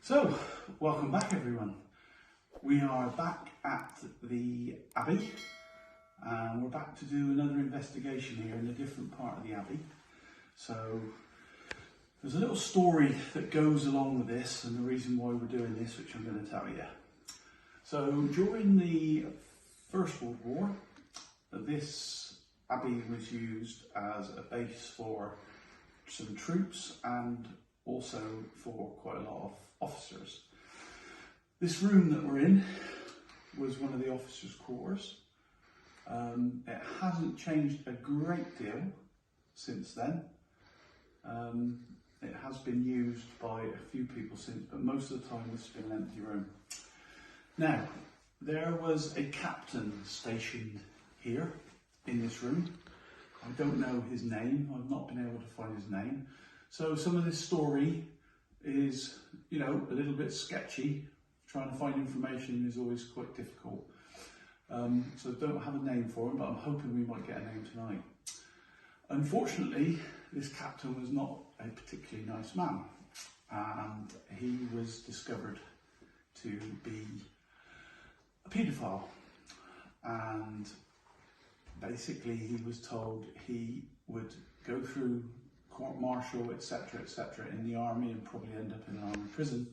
So, welcome back everyone. We are back at the Abbey and we're back to do another investigation here in a different part of the Abbey. So, there's a little story that goes along with this and the reason why we're doing this, which I'm going to tell you. So, during the First World War, this Abbey was used as a base for some troops and also for quite a lot of officers. This room that we're in was one of the officers' quarters. It hasn't changed a great deal since then. It has been used by a few people since, but most of the time this has been an empty room. Now, there was a captain stationed here in this room. I don't know his name, I've not been able to find his name. So some of this story is, you know, a little bit sketchy. Trying to find information is always quite difficult. So I don't have a name for him, but I'm hoping we might get a name tonight. Unfortunately, this captain was not a particularly nice man, and he was discovered to be a paedophile. And basically he was told he would go through court-martial, etc., in the army and probably end up in an army prison,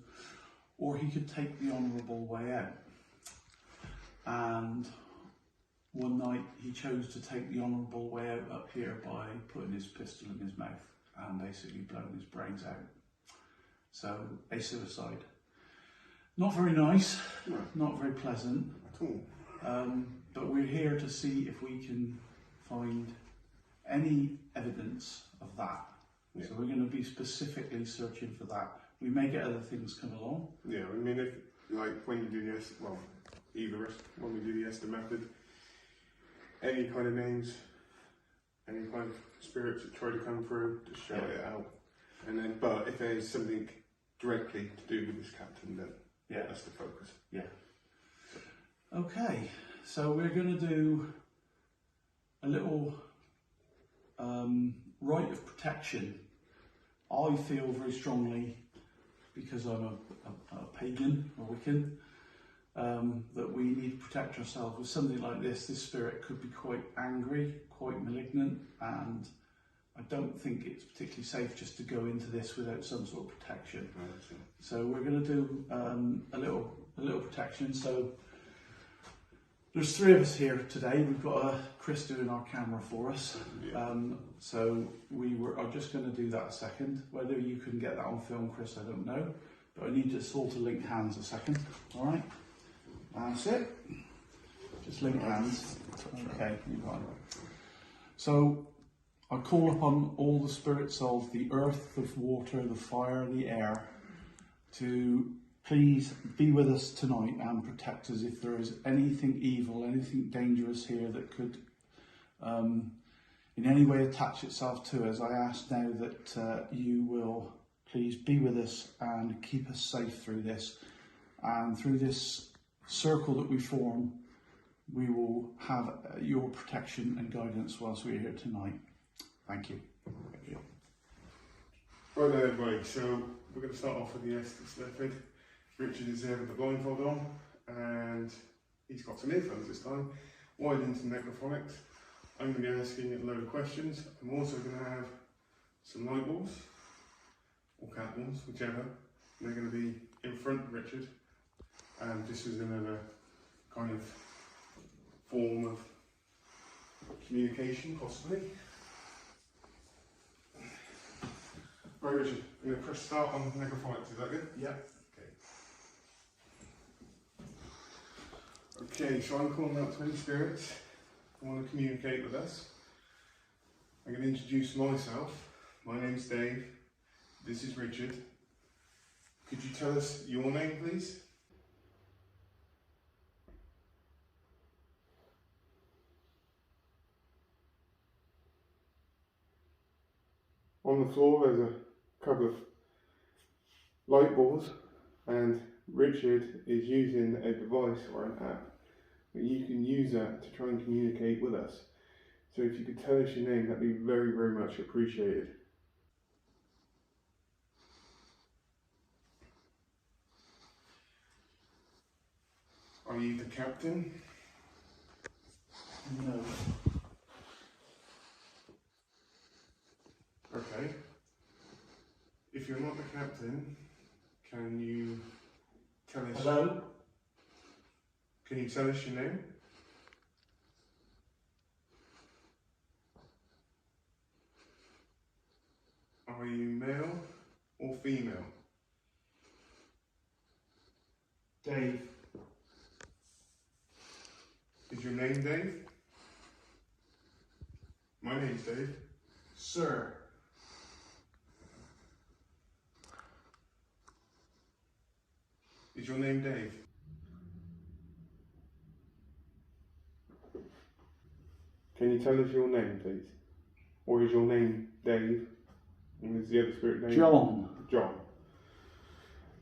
or he could take the honourable way out. And one night he chose to take the honourable way out up here by putting his pistol in his mouth and basically blowing his brains out. So, a suicide. Not very nice, not very pleasant at all. But we're here to see if we can find any evidence of that. Yeah. So we're going to be specifically searching for that. We may get other things come along. Yeah, I mean, if like when you do the when we do the Esther method, any kind of names, any kind of spirits that try to come through, just shout it out. And then, but if there's something directly to do with this captain, then that's the focus. Yeah. Okay, so we're going to do a little rite of protection. I feel very strongly, because I'm a pagan, a Wiccan, that we need to protect ourselves with something like this. This spirit could be quite angry, quite malignant, and I don't think it's particularly safe just to go into this without some sort of protection. Right. So we're going to do a little protection. So there's three of us here today. We've got Chris doing our camera for us. Yeah. So I'm just going to do that a second. Whether you can get that on film, Chris, I don't know. But I need us all to link hands a second. All right. That's it. Just link hands. Okay, you got it. So I call upon all the spirits of the earth, the water, the fire, the air to please be with us tonight and protect us if there is anything evil, anything dangerous here that could in any way attach itself to us. I ask now that you will please be with us and keep us safe through this. And through this circle that we form, we will have your protection and guidance whilst we're here tonight. Thank you. Thank you. Right then, everybody, so we're going to start off with the Estes method. Richard is there with the blindfold on, and he's got some earphones this time, wired into necrophonics. I'm going to be asking a load of questions. I'm also going to have some light balls, or cat balls, whichever. They're going to be in front of Richard, and this is another kind of form of communication, possibly. Right, Richard, I'm going to press start on necrophonics, is that good? Yeah. Okay, so I'm calling out 20 spirits who want to communicate with us. I'm going to introduce myself. My name's Dave. This is Richard. Could you tell us your name, please? On the floor there's a couple of light balls, and Richard is using a device or an app, but you can use that to try and communicate with us. So if you could tell us your name, that'd be very, very much appreciated. Are you the captain? No. Okay. If you're not the captain, can you tell us? Hello? Can you tell us your name? Are you male or female? Dave. Is your name Dave? My name's Dave. Sir. Is your name Dave? Can you tell us your name, please? Or is your name Dave? And is the other spirit name? John. John.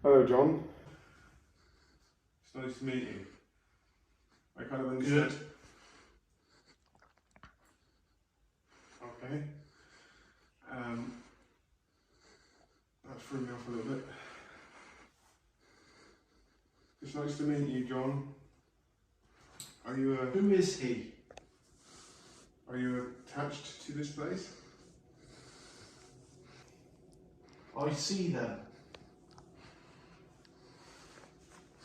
Hello, John. It's nice to meet you. I kind of understand. Good. Okay. That threw me off a little bit. It's nice to meet you, John. Are you Who is he? attached to this place? I see them.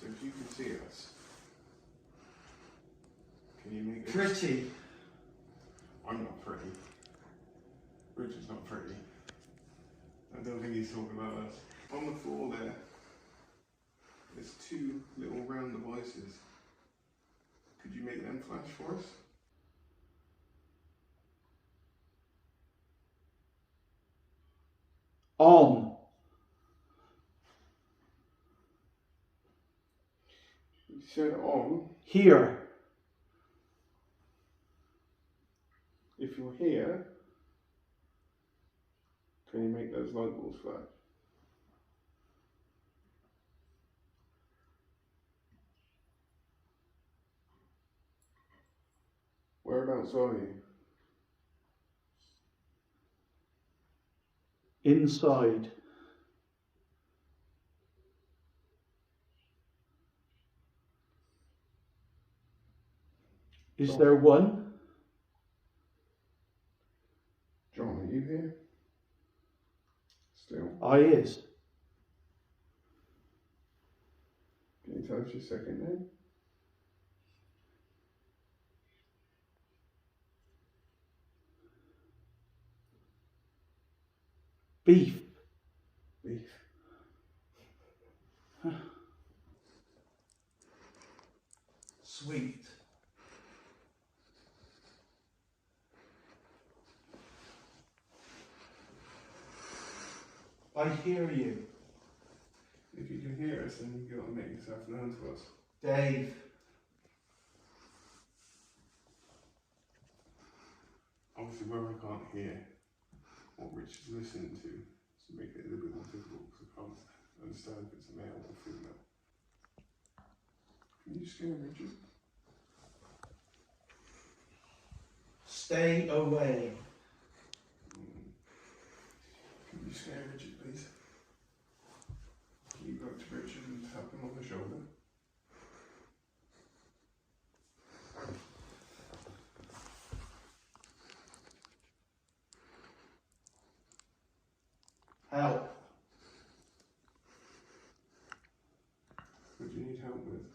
So if you can see us, can you make it? Pretty. I'm not pretty. Richard's not pretty. I don't think he's talking about us. On the floor there's two little round devices. Could you make them flash for us? On. You said on. Here. If you're here, can you make those light bulbs flash? Whereabouts are you? Inside. Is there one? John, are you here? Still? I is. Can you tell us your second name? Beef. Beef. Sweet. I hear you. If you can hear us, then you've got to make yourself known to us. Dave. Obviously, where I can't hear what Rich is listening to, so make it a little bit more difficult because I can't understand if it's a male or female. Can you scare Richard? Stay away. Can you scare Richard, please? Can you go up to Richard and tap him on the shoulder? Help. What do you need help with?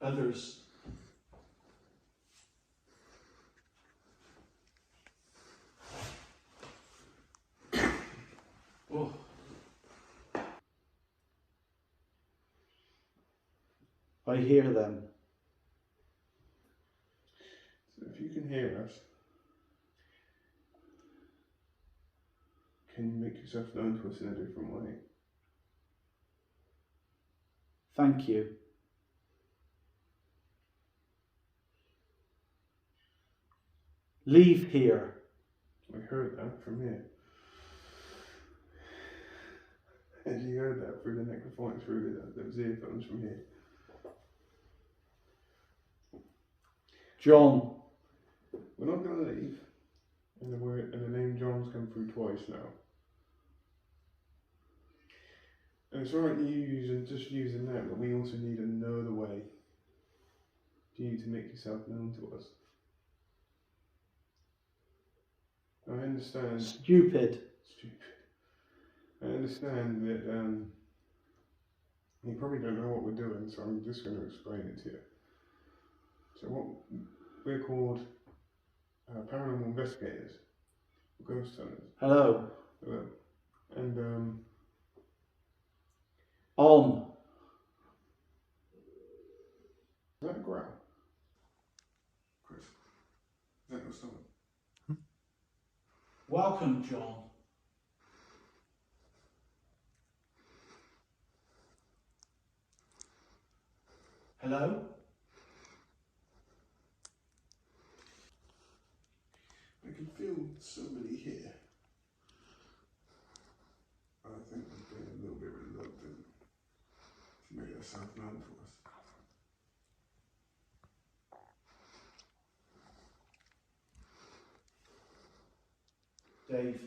Others. Oh. I hear them. So if you can hear us, can you make yourself known to us in a different way? Thank you. Leave here. I heard that from here. And you heard that through the microphone, through those earphones from here. John. We're not going to leave. And the name John's come through twice now. And it's alright you just using that, but we also need another way for you to make yourself known to us. I understand. Stupid. I understand that you probably don't know what we're doing, so I'm just going to explain it to you. So what we're called paranormal investigators, ghost hunters. Hello. Hello. And On. is that a growl? Chris, is that your stomach? Welcome, John. Hello? I can feel somebody here. I think they're being a little bit reluctant to make themselves known to us. Dave.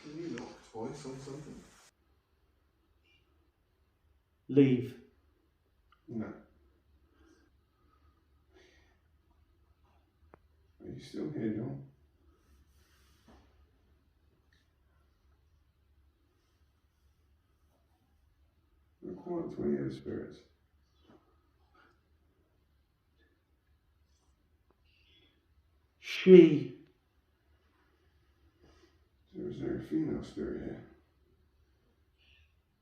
Can you knock twice on something? Leave. No. Are you still here, John? We're calling to any other spirits. She. So is there a female spirit here?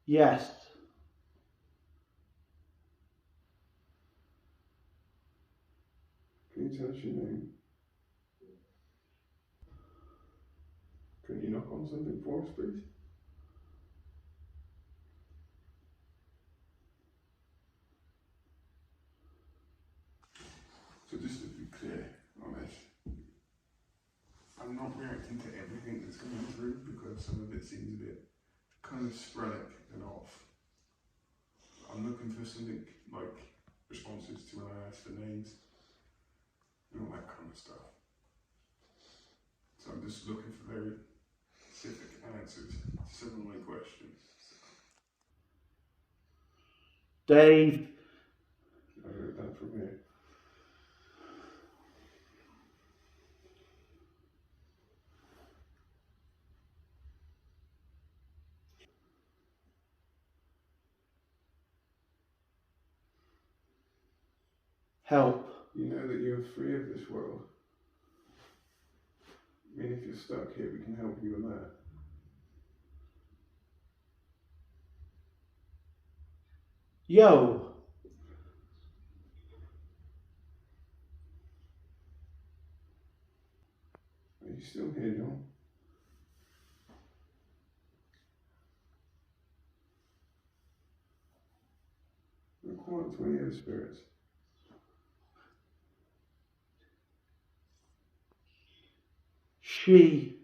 Yes. Can you tell us your name? Can you knock on something for us, please? So just to be clear on this, I'm not reacting to everything that's coming through because some of it seems a bit kind of sporadic and off. I'm looking for something like responses to when I ask for names and all that kind of stuff. So I'm just looking for very specific answers to some of my questions. Dave. I heard that from here. Help. You know that you're free of this world. I mean, if you're stuck here, we can help you with that. Yo. Are you still here, John? We're calling to any other spirits. She.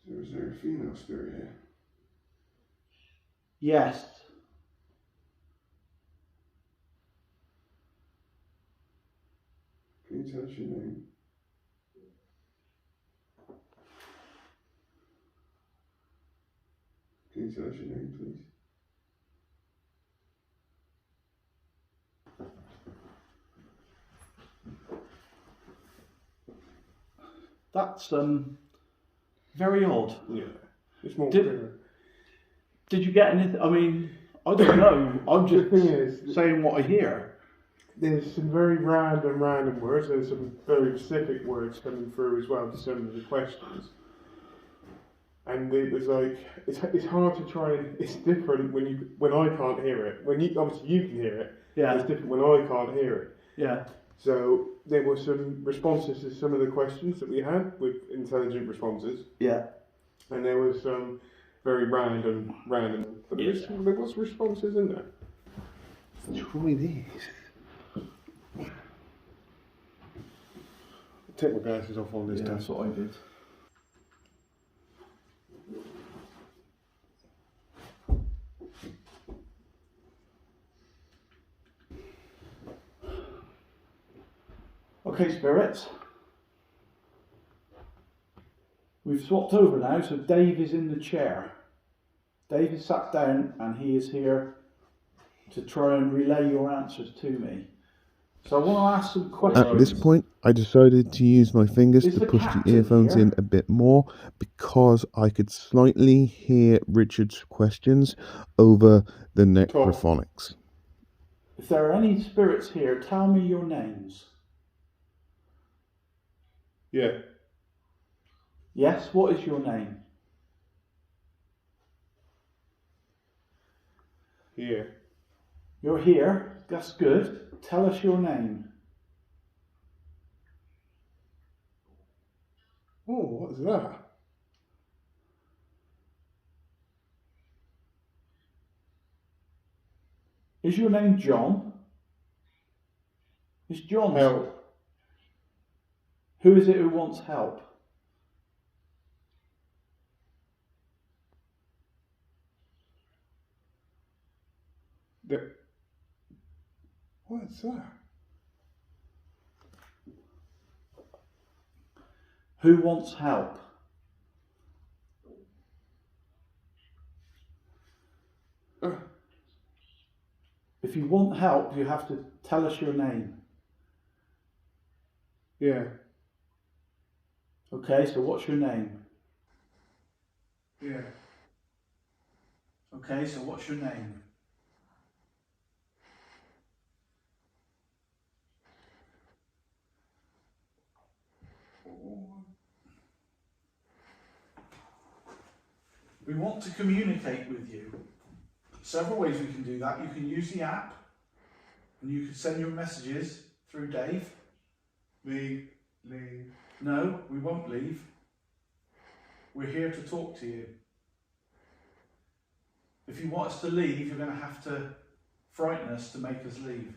So is there a female spirit here? Yes. Can you tell us your name? Can you tell us your name, please? That's very odd. Yeah. It's more Did you get anything? I mean, I don't know. I'm just The thing is, saying what I hear. there's some very random words. There's some very specific words coming through as well to some of the questions. And it was like it's hard to try and it's different when I can't hear it. When you obviously you can hear it. Yeah. It's different when I can't hear it. Yeah. So there were some responses to some of the questions that we had with intelligent responses. Yeah. And there was some very random. But there was responses in there. Try these. Take my glasses off on this Yeah, time. that's what I did. Okay, spirits. We've swapped over now, so Dave is in the chair. Dave is sat down and he is here to try and relay your answers to me. So I want to ask some questions. At this point, I decided to use my fingers Is to the push the captain earphones here? in a bit more because I could slightly hear Richard's questions over the necrophonics. If there are any spirits here, tell me your names. Yeah. Yes, what is your name? Here. You're here. That's good. Tell us your name. Oh, what is that? Is your name John? Is John? Help. Who is it who wants help? What is that? Who wants help? If you want help, you have to tell us your name. Yeah. Okay, so what's your name? Yeah. Okay, so what's your name? We want to communicate with you. Several ways we can do that. You can use the app and you can send your messages through Dave. Leave. No, we won't leave. We're here to talk to you. If you want us to leave, you're going to have to frighten us to make us leave.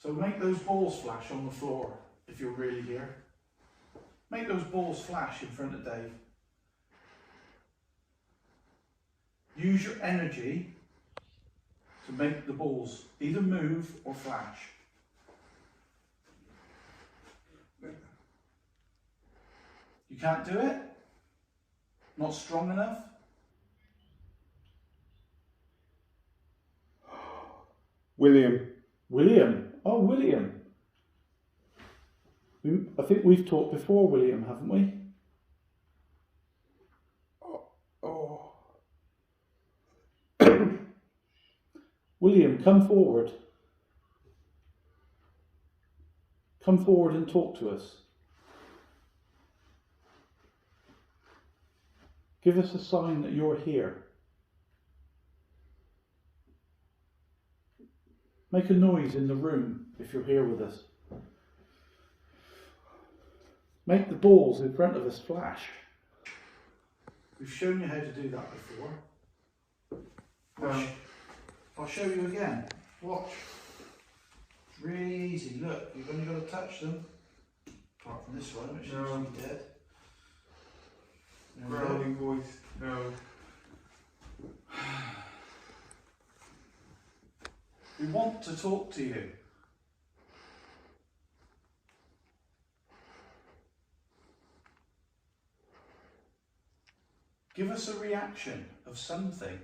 So make those balls flash on the floor if you're really here. Make those balls flash in front of Dave. Use your energy to make the balls either move or flash. You can't do it? Not strong enough? William. William. Oh, William. I think we've talked before, William, haven't we? Oh. William, come forward. Come forward and talk to us. Give us a sign that you're here. Make a noise in the room if you're here with us. Make the balls in front of us flash. We've shown you how to do that before. I'll show you again. Watch. It's really easy. Look, you've only got to touch them. Apart from this one, which seems to be dead. There we go. Growling voice. No. We want to talk to you. Give us a reaction of something.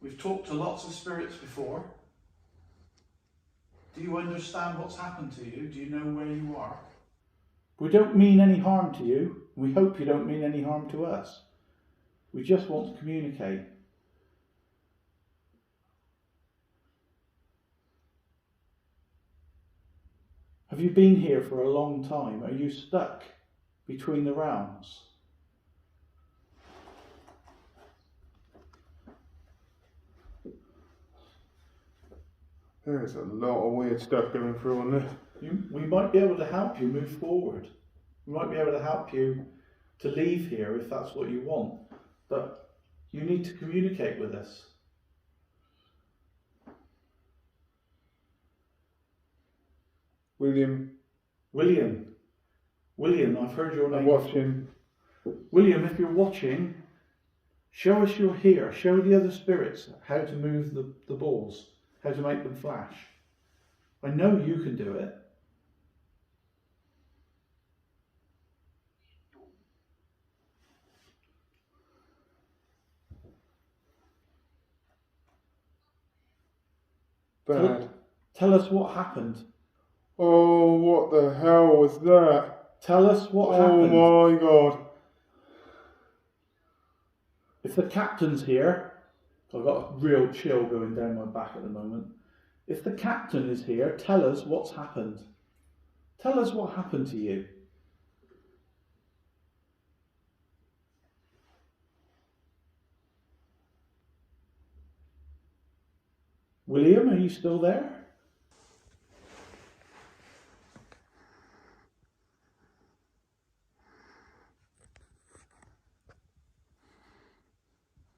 We've talked to lots of spirits before. Do you understand what's happened to you? Do you know where you are? We don't mean any harm to you. We hope you don't mean any harm to us. We just want to communicate. Have you been here for a long time? Are you stuck between the realms? There's a lot of weird stuff going through on this. We might be able to help you move forward. We might be able to help you to leave here if that's what you want. But you need to communicate with us. William, I've heard your name. I'm watching. William, if you're watching, show us you're here. Show the other spirits how to move the balls, how to make them flash. I know you can do it. Bad. Tell us what happened. Oh, what the hell was that? Tell us what happened. Oh my god. If the captain's here, I've got a real chill going down my back at the moment. If the captain is here, tell us what's happened. Tell us what happened to you. William, are you still there?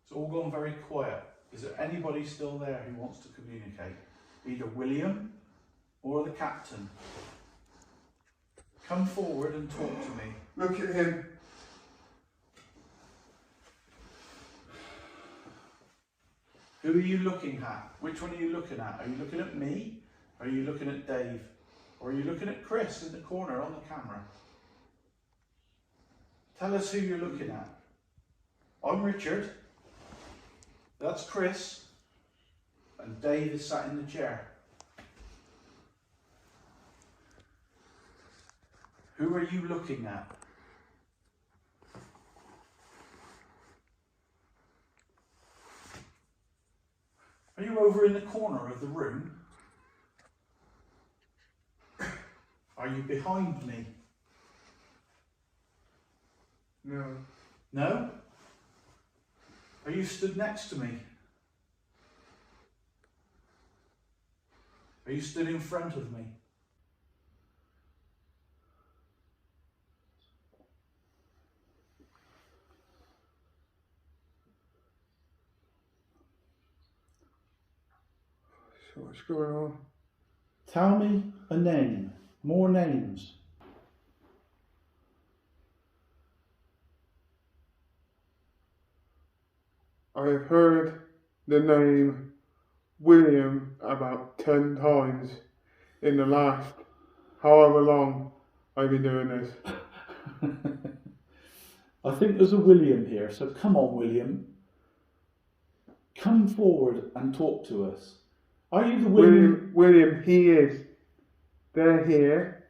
It's all gone very quiet. Is there anybody still there who wants to communicate? Either William or the captain. Come forward and talk to me. Look at him. Who are you looking at? Which one are you looking at? Are you looking at me? Are you looking at Dave? Or are you looking at Chris in the corner on the camera? Tell us who you're looking at. I'm Richard. That's Chris. And Dave is sat in the chair. Who are you looking at? Are you over in the corner of the room? Are you behind me? No. No? Are you stood next to me? Are you stood in front of me? So what's going on? Tell me a name. More names. I have heard the name William about 10 times in the last however long I've been doing this. I think there's a William here, so come on, William. Come forward and talk to us. Are you the William? William, he is. They're here.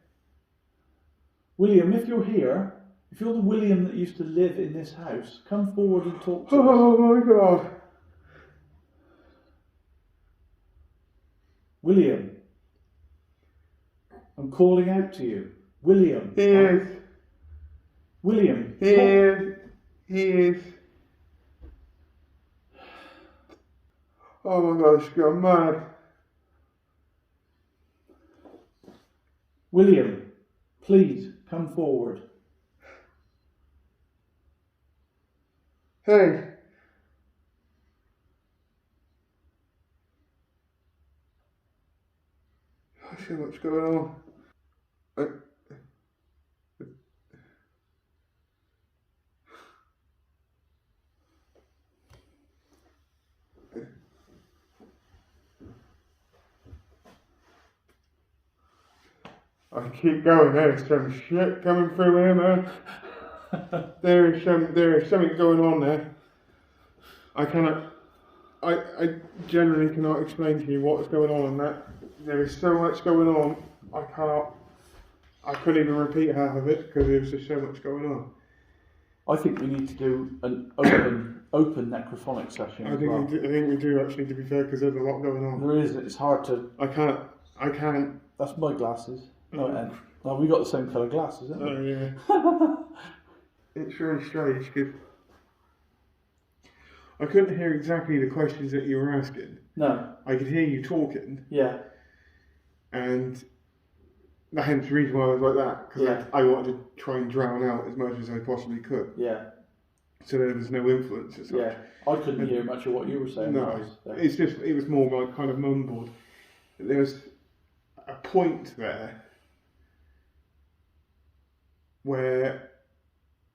William, if you're here, if you're the William that used to live in this house, come forward and talk to us. Oh my god. William, I'm calling out to you. William. He is. William. He is. He is. Oh my gosh, I'm mad. William, please come forward. Hey. I see what's going on. I keep going, there's some shit coming through here, man. There is something going on there. I generally cannot explain to you what is going on in that. There is so much going on, I couldn't even repeat half of it because there was just so much going on. I think we need to do an open necrophonic session. I think we do actually, to be fair, because there's a lot going on. There is, it's hard to... I can't. That's my glasses. No, Ed. Well, we got the same colour glasses, haven't we? Oh yeah. It's really strange because I couldn't hear exactly the questions that you were asking. No. I could hear you talking. Yeah. And hence the reason why I was like that, because I wanted to try and drown out as much as I possibly could. Yeah. So there was no influence as such. Yeah. I couldn't hear much of what you were saying. No. It was more like kind of mumbled. There was a point there where,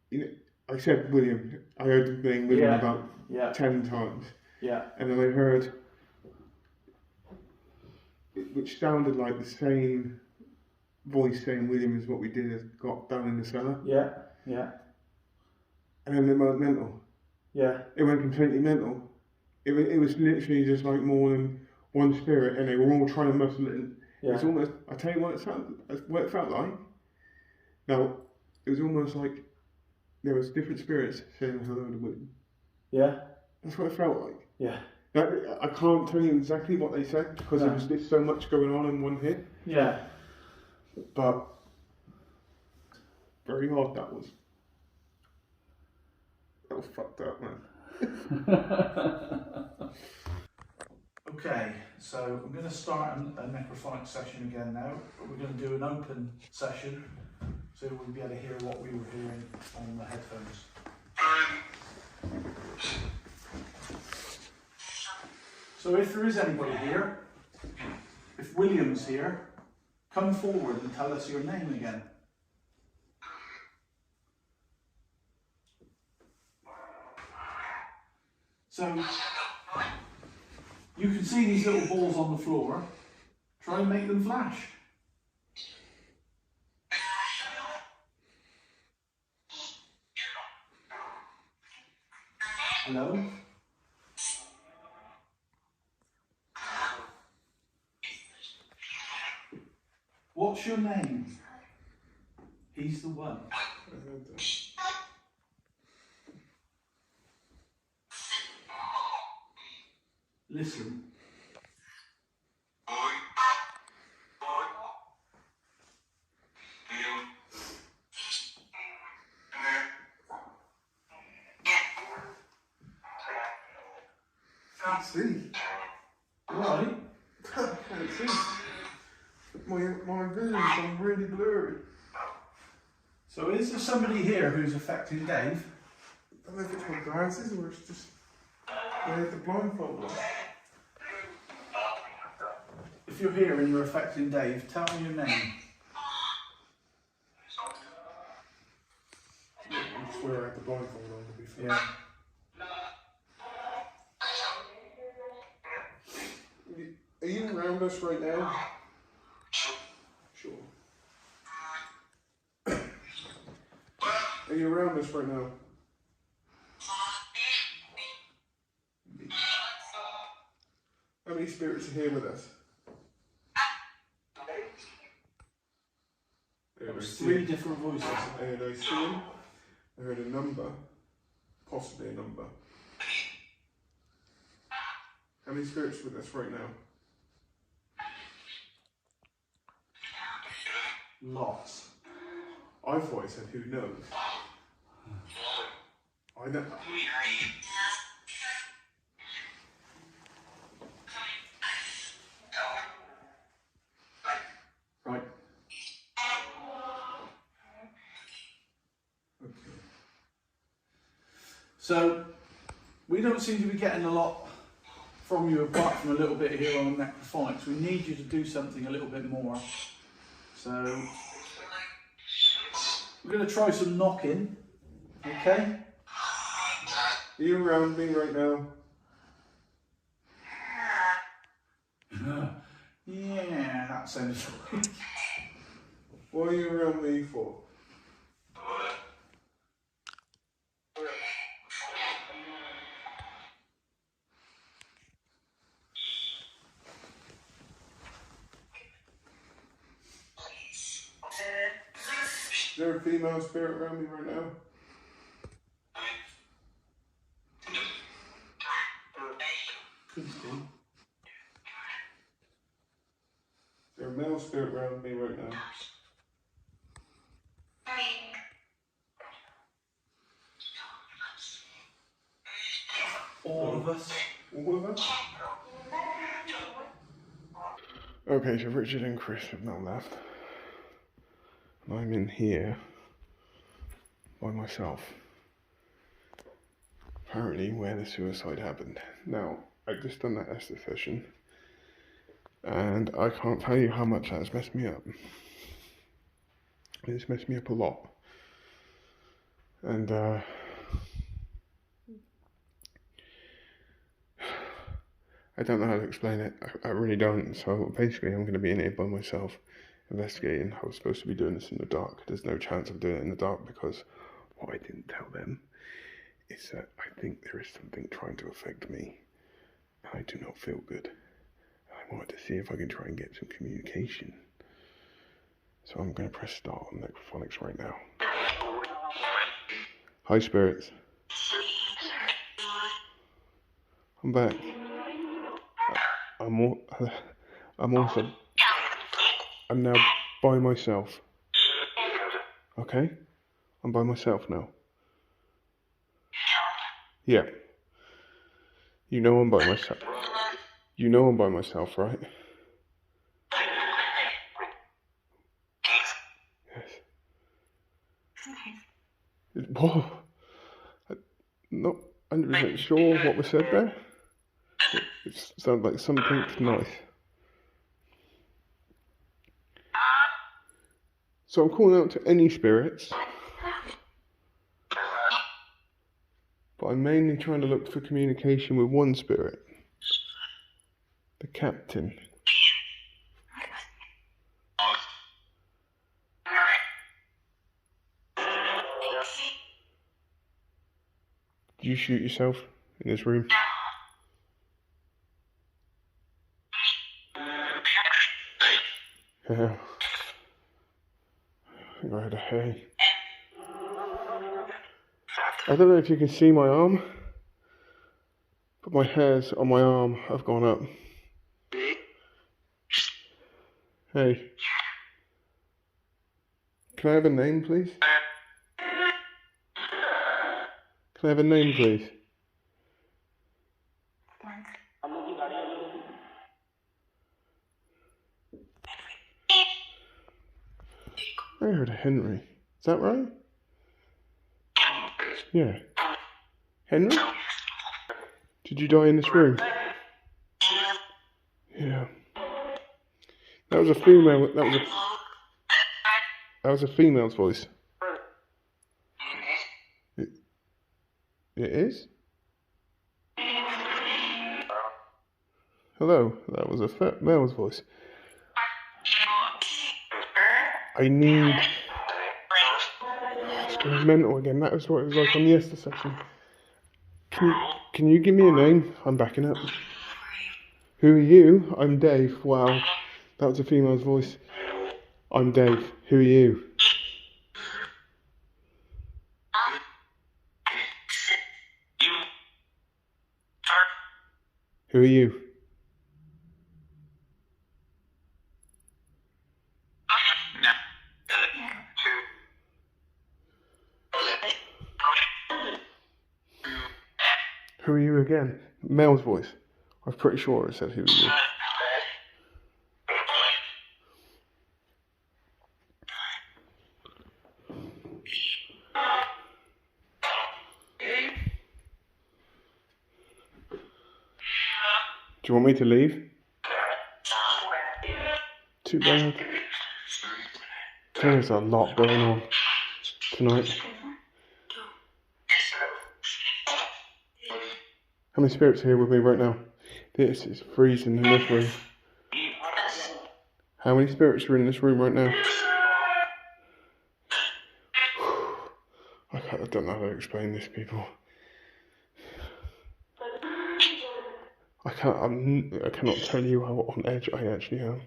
you know, I said William. I heard the name William about 10 times. Yeah. And then I heard which sounded like the same voice saying William is what we did as got down in the cellar. Yeah, yeah, And then it went mental. yeah. It went completely mental. It was literally just like more than one spirit, and they were all trying to muscle it in. Yeah. It's almost, I tell you what it felt like. Now, it was almost like there was different spirits saying hello to William. Yeah. That's what it felt like. Yeah. Now, I can't tell you exactly what they said because there was just so much going on in one hit. Yeah. But very odd that was. That was fucked up, man. Okay, so I'm going to start a necrophonic session again now, but we're going to do an open session so we'll be able to hear what we were hearing on the headphones. So if there is anybody here, if William's here, come forward and tell us your name again. So you can see these little balls on the floor. Try and make them flash. Hello? What's your name? He's the one. Listen. Can't see. Right. Can't see. My vision's gone really blurry. So is there somebody here who's affecting Dave? I don't know if it's my glasses or it's just I had the blindfold on. If you're here and you're affecting Dave, tell me your name. I swear I had the blindfold on to be fair. Yeah. Are you around us right now? Sure. Are you around us right now? How many spirits are here with us? There was 3 different voices. I heard I see him. I heard a number. Possibly a number. How many spirits are with us right now? Lots. I thought I said who knows. I know. Right. Okay. So, we don't seem to be getting a lot from you apart from a little bit here on necrophonics. We need you to do something a little bit more. So, we're going to try some knocking, okay? Are you around me right now? Yeah, that sounds right. What are you around me for? Is there a female spirit around me right now? Could be. Is there a male spirit around me right now? All of us. All of us? Okay, so Richard and Chris have now left. And I'm in here by myself. Apparently where the suicide happened. Now, I've just done that Esther session. And I can't tell you how much that has messed me up. It's messed me up a lot. And I don't know how to explain it. I really don't. So basically, I'm going to be in here by myself, investigating. I was supposed to be doing this in the dark. There's no chance of doing it in the dark because what I didn't tell them is that I think there is something trying to affect me. And I do not feel good. I wanted to see if I can try and get some communication. So I'm going to press start on Necrophonics right now. Hi, spirits. I'm back. I'm now by myself. Okay? I'm by myself now. Yeah. You know I'm by myself. You know I'm by myself, right? Yes. Whoa. I'm not 100% sure what was said there. It sounded like something nice. So I'm calling out to any spirits, but I'm mainly trying to look for communication with one spirit, the captain. Did you shoot yourself in this room? Yeah. I think I had a hair. I don't know if you can see my arm, but my hairs on my arm have gone up. Hey. Can I have a name, please? Can I have a name, please? I heard a Henry. Is that right? Yeah. Henry? Did you die in this room? Yeah. That was a female. That was a female's voice. It is? Hello. That was a male's voice. I need... It's going mental again. That was what it was like on the Esther session. Can you give me a name? I'm backing up. Who are you? I'm Dave. Wow. That was a female's voice. I'm Dave. Who are you? Who are you? Who are you again? Male's voice. I'm pretty sure it said who are you. Do you want me to leave? Too bad. There's a lot going on tonight. How many spirits are here with me right now? This is freezing in this room. How many spirits are in this room right now? I don't know how to explain this, people. I cannot tell you how on edge I actually am.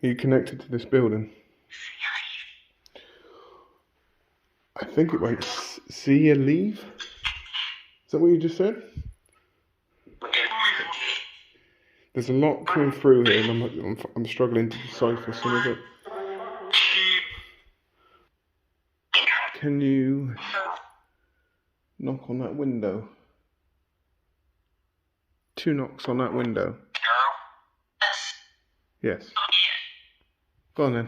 Are you connected to this building? I think it went see you leave. Is that what you just said? There's a lot coming through here, and I'm struggling to decipher some of it. Can you knock on that window? 2 knocks on that window. Yes. Go on then.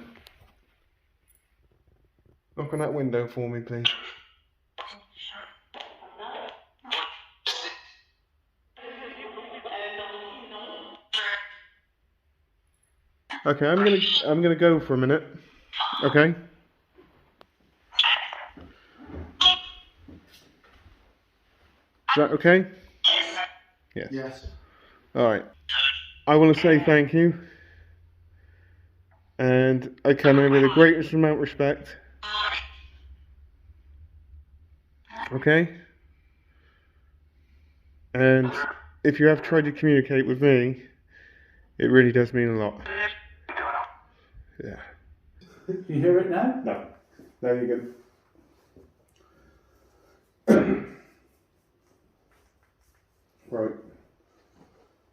Knock on that window for me, please. Okay, I'm gonna go for a minute. Okay. Is that okay? Yes. Yes. All right. I want to say thank you, and I come in with the greatest amount of respect. Okay. And if you have tried to communicate with me, it really does mean a lot. Yeah. Can you hear it now? No. No, you're good. Right.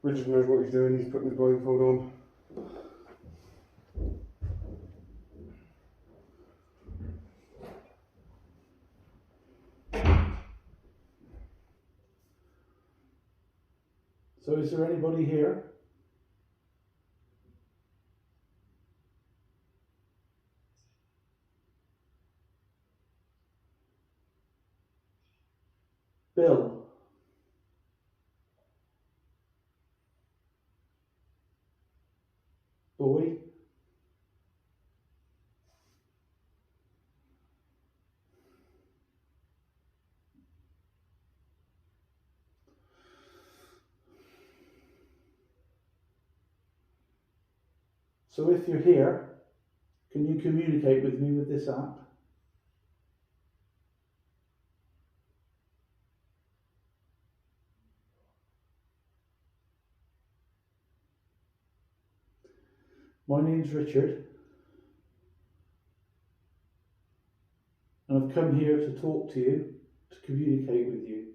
Richard knows what he's doing. He's putting his blindfold on. So is there anybody here? Bill? Boy? So if you're here, can you communicate with me with this app? My name's Richard, and I've come here to talk to you, to communicate with you.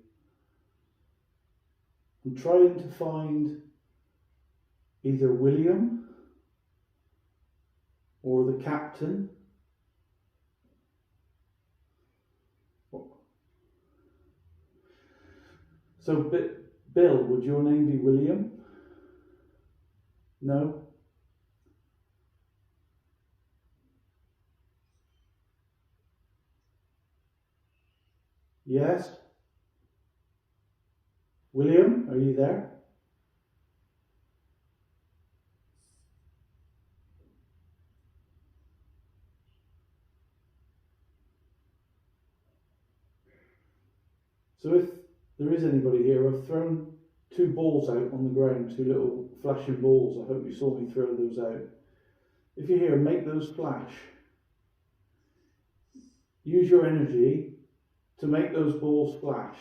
I'm trying to find either William or the captain. So, Bill, would your name be William? No? Yes? William, are you there? So if there is anybody here, I've thrown 2 balls out on the ground, 2 little flashing balls. I hope you saw me throw those out. If you're here, make those flash. Use your energy to make those balls flash.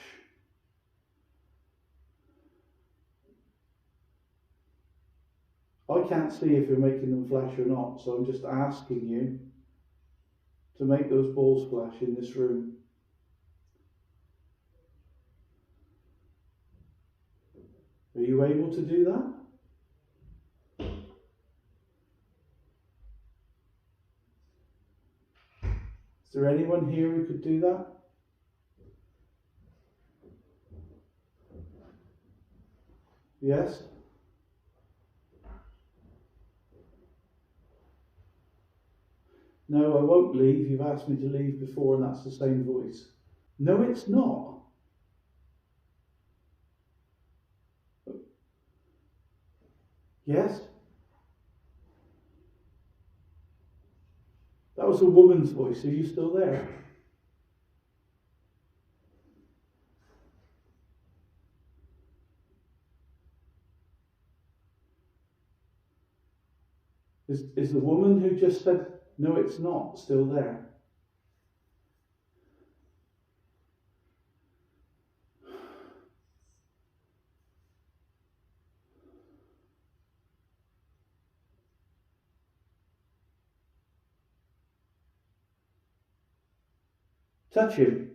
I can't see if you're making them flash or not, so I'm just asking you to make those balls flash in this room. Are you able to do that? Is there anyone here who could do that? Yes? No, I won't leave. You've asked me to leave before, and that's the same voice. No, it's not. Yes? That was a woman's voice. Are you still there? Is the woman who just said, no, it's not, still there? Touch him.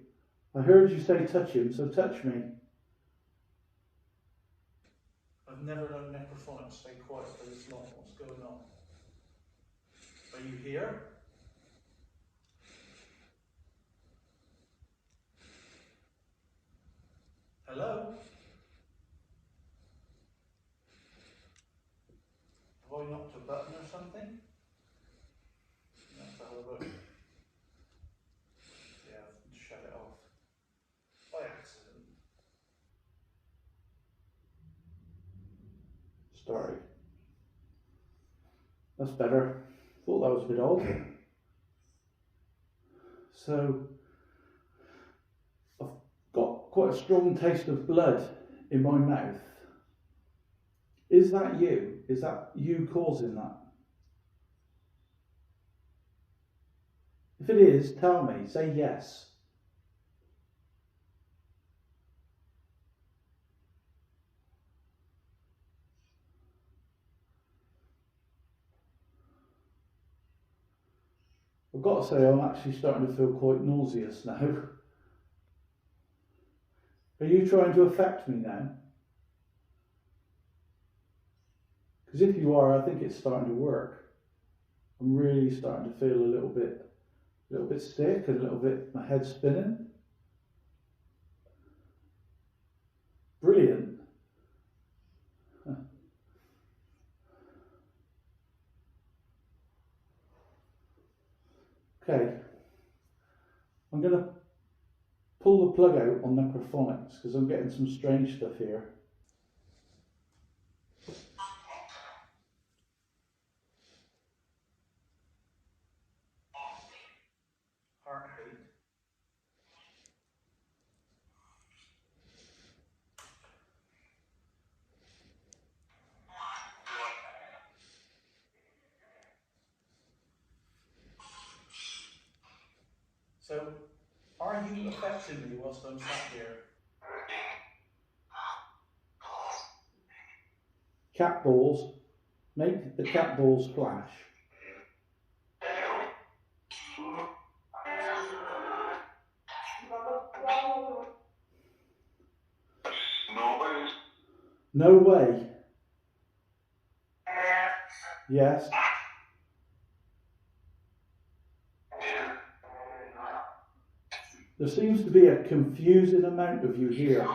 I heard you say touch him, so touch me. I've never known necrophonics stay quiet for this long. What's going on? Are you here? Hello? Have I knocked a button or something? Let's have a look. Yeah, shut it off. By accident. Sorry. That's better. Thought that was a bit odd. So I've got quite a strong taste of blood in my mouth. Is that you? Is that you causing that? If it is, tell me. Say yes. I've got to say, I'm actually starting to feel quite nauseous now. Are you trying to affect me now? Because if you are, I think it's starting to work. I'm really starting to feel a little bit sick and a little bit, my head's spinning. Brilliant. Huh. Okay, I'm going to pull the plug out on necrophonics because I'm getting some strange stuff here. Heartbeat. So, are you affecting me whilst I'm sat here? Cat balls. Make the cat balls flash. No way. Yes. There seems to be a confusing amount of you here.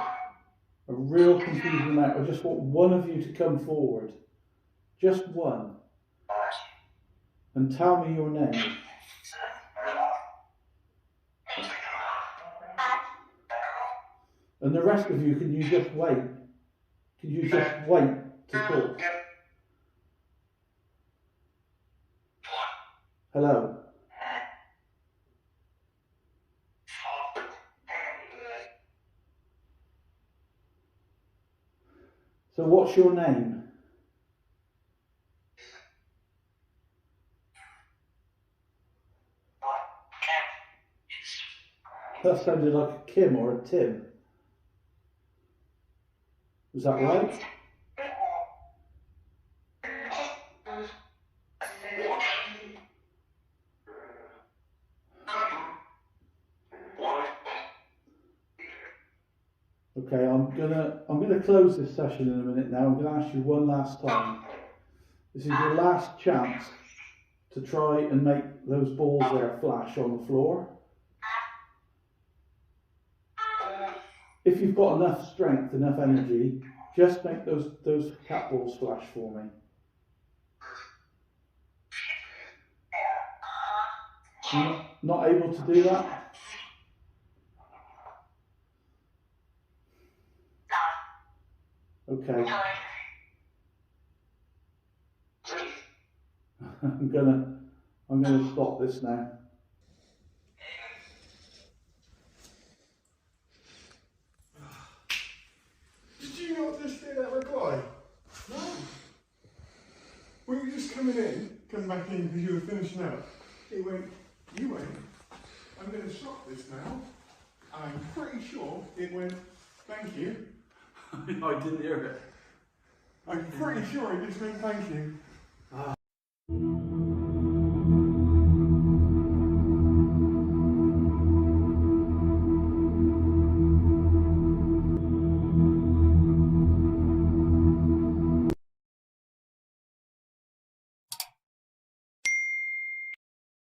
A real confusing amount. I just want one of you to come forward. Just one. And tell me your name. And the rest of you, can you just wait? Can you just wait to talk? Hello? So what's your name? That sounded like a Kim or a Tim. Was that right? Okay, I'm gonna close this session in a minute now. I'm gonna ask you one last time. This is your last chance to try and make those balls there flash on the floor. If you've got enough strength, enough energy, just make those cat balls flash for me. You're not able to do that? Okay. I'm gonna stop this now. Did you not just hear that reply? No. Were you just coming back in because you were finishing up? You went, I'm going to stop this now. I'm pretty sure it went, thank you. I didn't hear it. I'm pretty sure it just went, thank you.